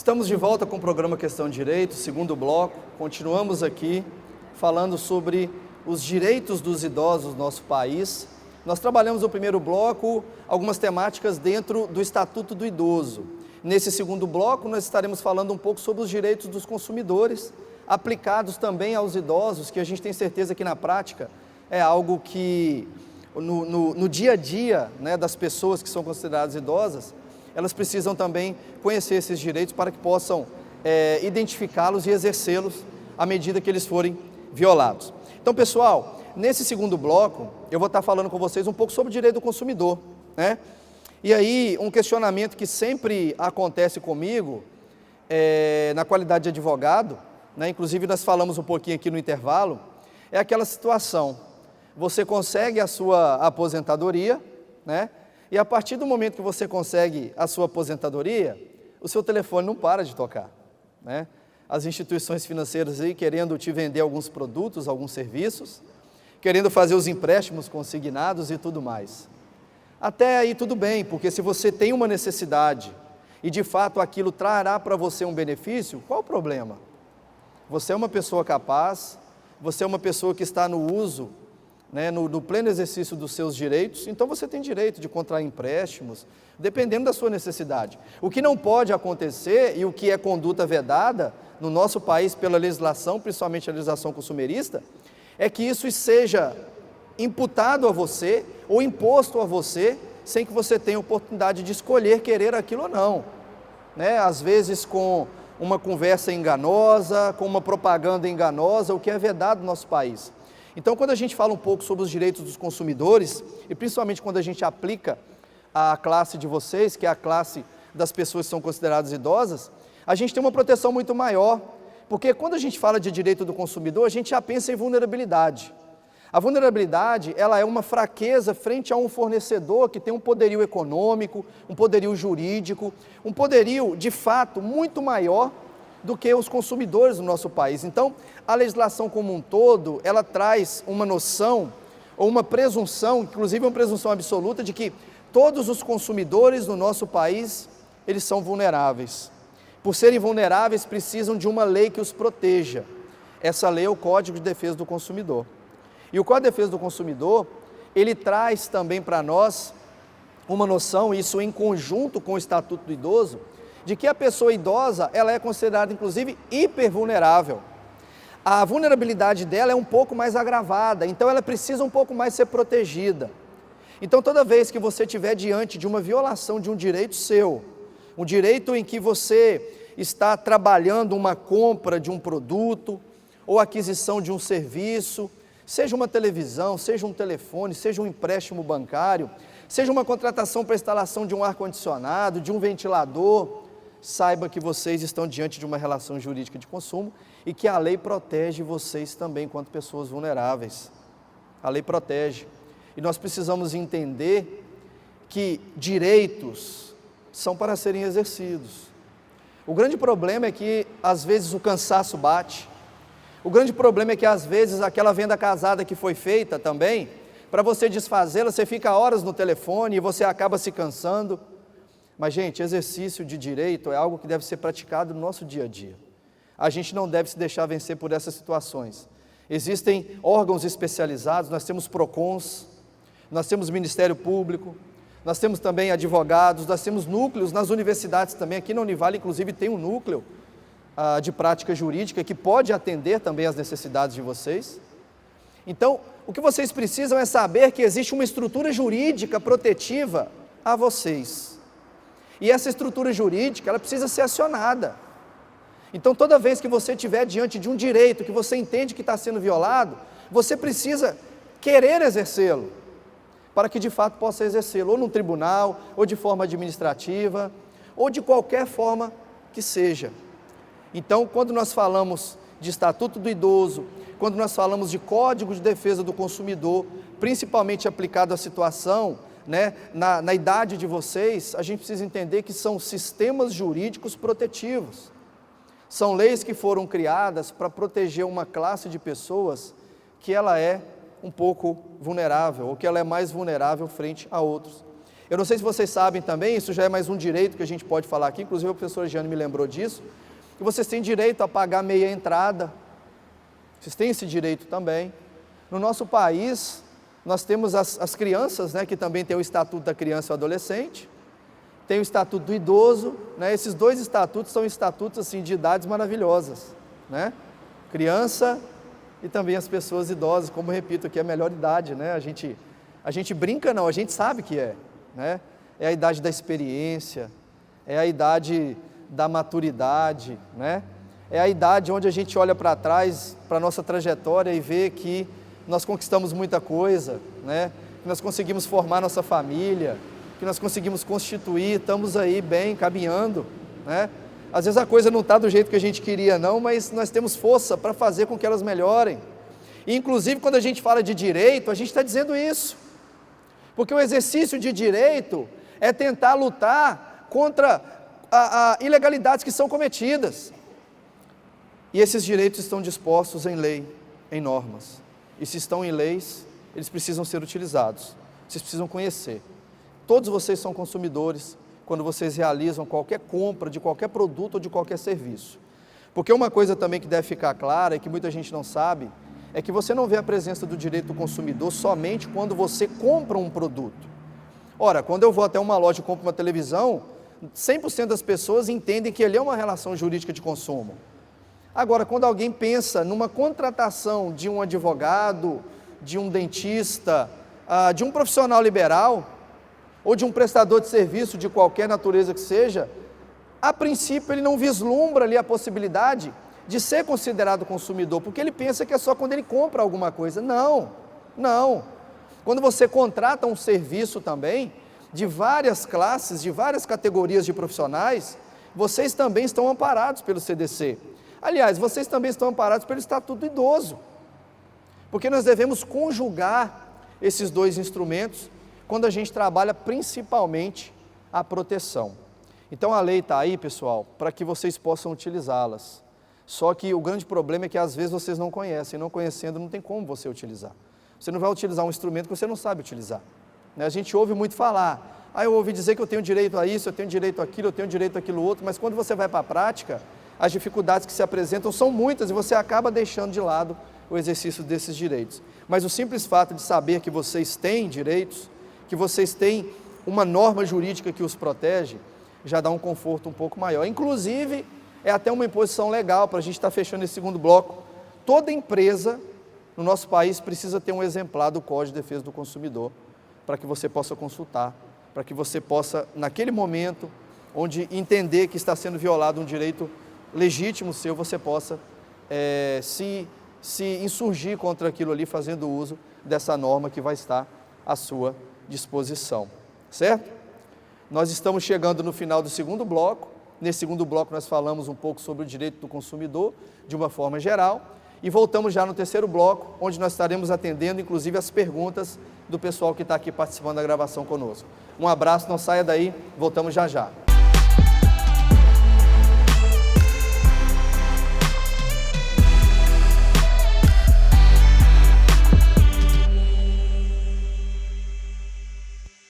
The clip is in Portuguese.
Estamos de volta com o programa Questão de Direito, segundo bloco. Continuamos aqui falando sobre os direitos dos idosos no nosso país. Nós trabalhamos no primeiro bloco algumas temáticas dentro do Estatuto do Idoso. Nesse segundo bloco, nós estaremos falando um pouco sobre os direitos dos consumidores, aplicados também aos idosos, que a gente tem certeza que na prática é algo que no dia a dia, né, das pessoas que são consideradas idosas, elas precisam também conhecer esses direitos para que possam identificá-los e exercê-los à medida que eles forem violados. Então, pessoal, nesse segundo bloco, eu vou estar falando com vocês um pouco sobre o direito do consumidor, né? E aí, um questionamento que sempre acontece comigo, na qualidade de advogado, né? Inclusive nós falamos um pouquinho aqui no intervalo, é aquela situação: você consegue a sua aposentadoria, né? E a partir do momento que você consegue a sua aposentadoria, o seu telefone não para de tocar, né? As instituições financeiras aí querendo te vender alguns produtos, alguns serviços, querendo fazer os empréstimos consignados e tudo mais. Até aí tudo bem, porque se você tem uma necessidade e de fato aquilo trará para você um benefício, qual o problema? Você é uma pessoa capaz, você é uma pessoa que está no uso, né, no pleno exercício dos seus direitos, então você tem direito de contrair empréstimos, dependendo da sua necessidade. O que não pode acontecer, e o que é conduta vedada no nosso país pela legislação, principalmente a legislação consumerista, é que isso seja imputado a você ou imposto a você sem que você tenha oportunidade de escolher querer aquilo ou não, né? Às vezes com uma conversa enganosa, com uma propaganda enganosa, o que é vedado no nosso país. Então, quando a gente fala um pouco sobre os direitos dos consumidores, e principalmente quando a gente aplica a classe de vocês, que é a classe das pessoas que são consideradas idosas, a gente tem uma proteção muito maior, porque quando a gente fala de direito do consumidor, a gente já pensa em vulnerabilidade. A vulnerabilidade, ela é uma fraqueza frente a um fornecedor que tem um poderio econômico, um poderio jurídico, um poderio, de fato, muito maior do que os consumidores do nosso país. Então, a legislação como um todo, ela traz uma noção, ou uma presunção, inclusive uma presunção absoluta, de que todos os consumidores do nosso país, eles são vulneráveis. Por serem vulneráveis, precisam de uma lei que os proteja. Essa lei é o Código de Defesa do Consumidor. E o Código de Defesa do Consumidor, ele traz também para nós uma noção, isso em conjunto com o Estatuto do Idoso, de que a pessoa idosa, ela é considerada inclusive hipervulnerável. A vulnerabilidade dela é um pouco mais agravada, então ela precisa um pouco mais ser protegida. Então toda vez que você estiver diante de uma violação de um direito seu, um direito em que você está trabalhando uma compra de um produto, ou aquisição de um serviço, seja uma televisão, seja um telefone, seja um empréstimo bancário, seja uma contratação para instalação de um ar-condicionado, de um ventilador, saiba que vocês estão diante de uma relação jurídica de consumo e que a lei protege vocês também enquanto pessoas vulneráveis. A lei protege. E nós precisamos entender que direitos são para serem exercidos. O grande problema é que às vezes o cansaço bate. O grande problema é que às vezes aquela venda casada que foi feita também, para você desfazê-la, você fica horas no telefone e você acaba se cansando. Mas, gente, exercício de direito é algo que deve ser praticado no nosso dia a dia. A gente não deve se deixar vencer por essas situações. Existem órgãos especializados, nós temos PROCONs, nós temos Ministério Público, nós temos também advogados, nós temos núcleos nas universidades também. Aqui na Univale, inclusive, tem um núcleo de prática jurídica que pode atender também às necessidades de vocês. Então, o que vocês precisam é saber que existe uma estrutura jurídica protetiva a vocês. E essa estrutura jurídica, ela precisa ser acionada. Então, toda vez que você estiver diante de um direito que você entende que está sendo violado, você precisa querer exercê-lo, para que de fato possa exercê-lo, ou num tribunal, ou de forma administrativa, ou de qualquer forma que seja. Então, quando nós falamos de Estatuto do Idoso, quando nós falamos de Código de Defesa do Consumidor, principalmente aplicado à situação, né, na idade de vocês, a gente precisa entender que são sistemas jurídicos protetivos. São leis que foram criadas para proteger uma classe de pessoas que ela é um pouco vulnerável, ou que ela é mais vulnerável frente a outros. Eu não sei se vocês sabem também, isso já é mais um direito que a gente pode falar aqui, inclusive o professor Giane me lembrou disso, que vocês têm direito a pagar meia entrada, vocês têm esse direito também. No nosso país, nós temos as crianças, né, que também tem o Estatuto da Criança e do Adolescente, tem o Estatuto do Idoso, né, esses dois estatutos são estatutos assim, de idades maravilhosas, né? Criança e também as pessoas idosas, como eu repito aqui, é a melhor idade, né? A gente brinca não, a gente sabe que é, né? É a idade da experiência, é a idade da maturidade, né? É a idade onde a gente olha para trás, para a nossa trajetória e vê que nós conquistamos muita coisa, né? Que nós conseguimos formar nossa família, que nós conseguimos constituir, estamos aí bem, caminhando, né? Às vezes a coisa não está do jeito que a gente queria não, mas nós temos força para fazer com que elas melhorem. E inclusive quando a gente fala de direito, a gente está dizendo isso, porque o exercício de direito é tentar lutar contra ilegalidades que são cometidas. E esses direitos estão dispostos em lei, em normas. E se estão em leis, eles precisam ser utilizados, vocês precisam conhecer. Todos vocês são consumidores quando vocês realizam qualquer compra de qualquer produto ou de qualquer serviço. Porque uma coisa também que deve ficar clara e que muita gente não sabe, é que você não vê a presença do direito do consumidor somente quando você compra um produto. Ora, quando eu vou até uma loja e compro uma televisão, 100% das pessoas entendem que ali é uma relação jurídica de consumo. Agora, quando alguém pensa numa contratação de um advogado, de um dentista, de um profissional liberal, ou de um prestador de serviço de qualquer natureza que seja, a princípio ele não vislumbra ali a possibilidade de ser considerado consumidor, porque ele pensa que é só quando ele compra alguma coisa. Não, não. Quando você contrata um serviço também, de várias classes, de várias categorias de profissionais, vocês também estão amparados pelo CDC. Aliás, vocês também estão amparados pelo Estatuto do Idoso, porque nós devemos conjugar esses dois instrumentos quando a gente trabalha principalmente a proteção. Então a lei está aí, pessoal, para que vocês possam utilizá-las. Só que o grande problema é que às vezes vocês não conhecem, não conhecendo não tem como você utilizar. Você não vai utilizar um instrumento que você não sabe utilizar. A gente ouve muito falar, eu ouvi dizer que eu tenho direito a isso, eu tenho direito àquilo, eu tenho direito àquilo outro, mas quando você vai para a prática, as dificuldades que se apresentam são muitas e você acaba deixando de lado o exercício desses direitos. Mas o simples fato de saber que vocês têm direitos, que vocês têm uma norma jurídica que os protege, já dá um conforto um pouco maior. Inclusive, é até uma imposição legal para a gente estar fechando esse segundo bloco. Toda empresa no nosso país precisa ter um exemplar do Código de Defesa do Consumidor, para que você possa consultar, para que você possa, naquele momento, onde entender que está sendo violado um direito legítimo seu, você possa se insurgir contra aquilo ali, fazendo uso dessa norma que vai estar à sua disposição, certo? Nós estamos chegando no final do segundo bloco. Nesse segundo bloco nós falamos um pouco sobre o direito do consumidor, de uma forma geral, e voltamos já no terceiro bloco, onde nós estaremos atendendo inclusive as perguntas do pessoal que está aqui participando da gravação conosco. Um abraço, não saia daí, voltamos já já.